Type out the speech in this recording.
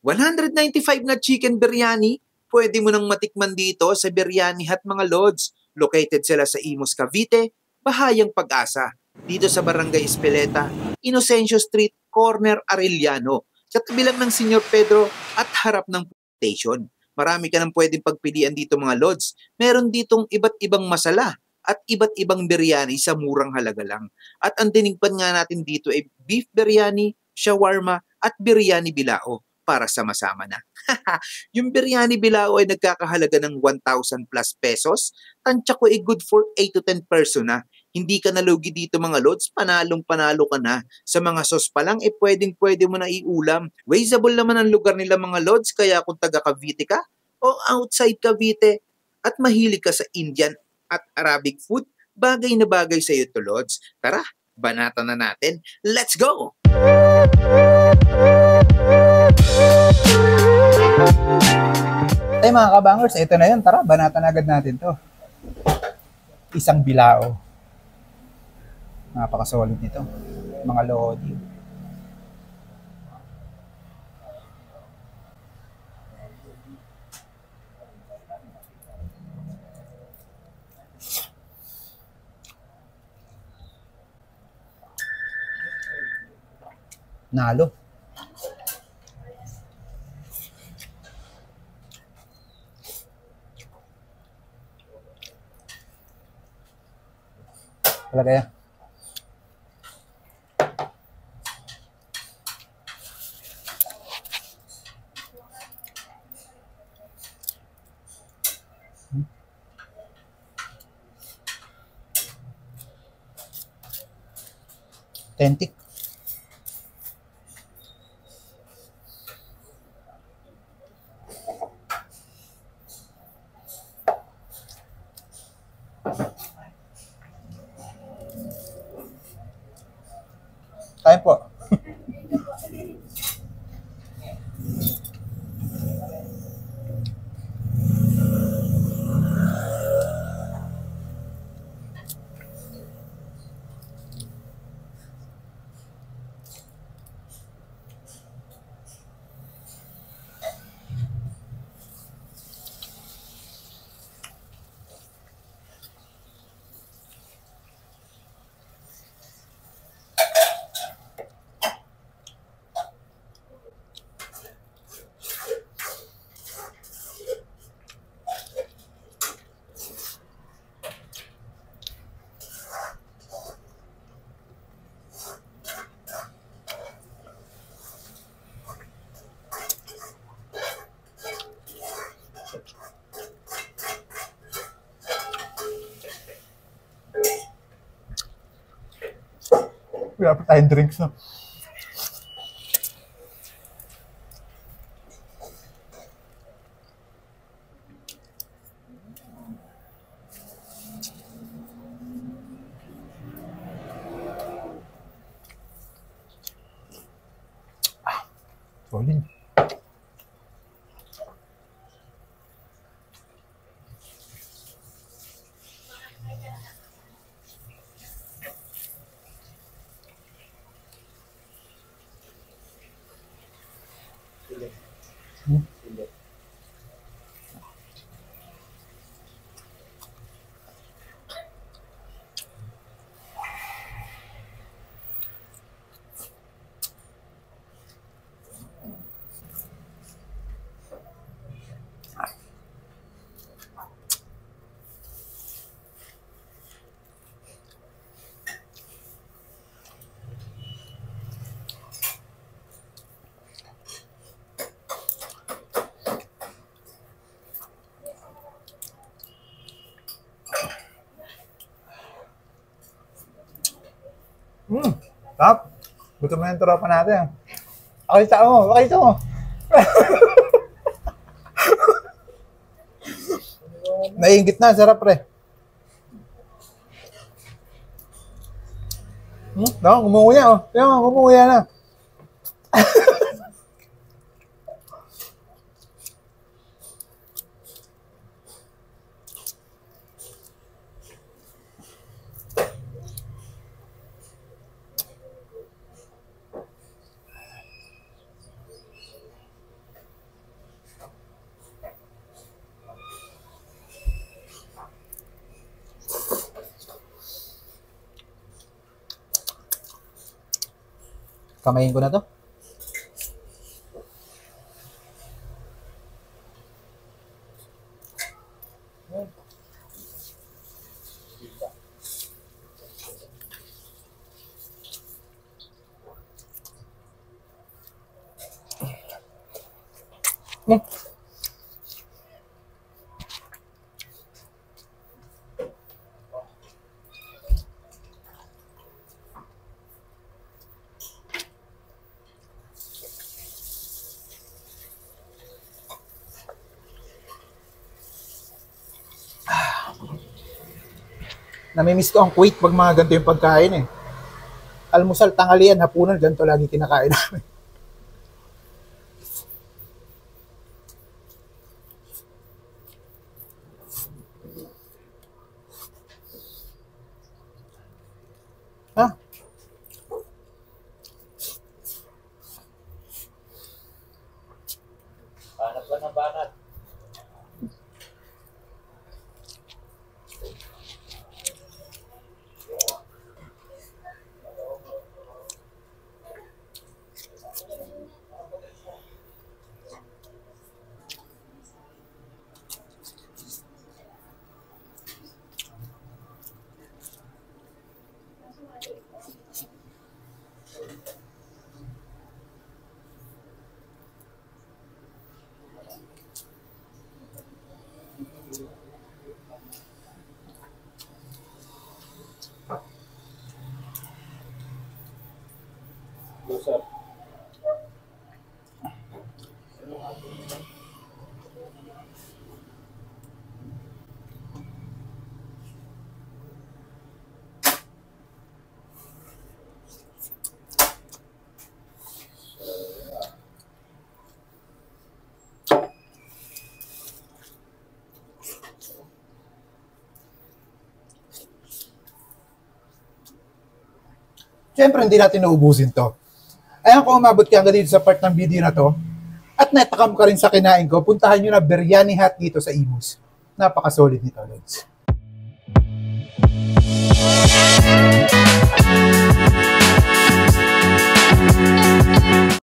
195 na chicken biryani, pwede mo nang matikman dito sa Biryani Hut mga lods. Located sila sa Imus, Cavite, Bahayang Pag-asa. Dito sa Barangay Espeleta, Inocencio Street, Corner Arellano. Sa tabi lang ng Senior Pedro at harap ng station. Marami ka nang pwedeng pagpilian dito mga lods. Meron ditong iba't ibang masala at iba't ibang biryani sa murang halaga lang. At ang tinigpan nga natin dito ay beef biryani, shawarma at biryani bilao para sama-sama na. Yung biryani bilao ay nagkakahalaga ng 1,000 plus pesos. Tansya ko ay good for 8 to 10 person na. Hindi ka nalugi dito mga lods, panalong-panalo ka na. Sa mga sauce pa lang, pwedeng-pwede mo na iulam. Wasteable naman ang lugar nila mga lods, kaya kung taga Cavite ka o outside Cavite at mahilig ka sa Indian at Arabic food, bagay na bagay sa iyo to lods. Tara, banatan na natin. Let's go! Ay mga kabangers, ito na yun. Tara, banatan agad natin to. Isang bilao. Napakasolid nito. Mga lodi. Nalo. Talaga yan. Authentic. Tayo po. Wala pa tayong drinks na. Solid. Tap. Gusto mo yung tropa natin. Pakita mo, pakita mo. Naiingit na, sarap pre. No, umuuya oh. Tingnan mo, umuuya na. Kamayin ko na to. Namimiss ko ang Kuwait pag mga ganito yung pagkain eh. Almusal, tanghalian, hapunan, ganito lagi kinakain namin. Ha? Banat lang ang banat. Sir. Siyempre, hindi natin naubusin to. Ayan, kung umabot ka hanggang dito sa part ng video na to, at natakam ka rin sa kinain ko, puntahan nyo na Biryani Hut dito sa Imus. Napaka-solid nito, Lods.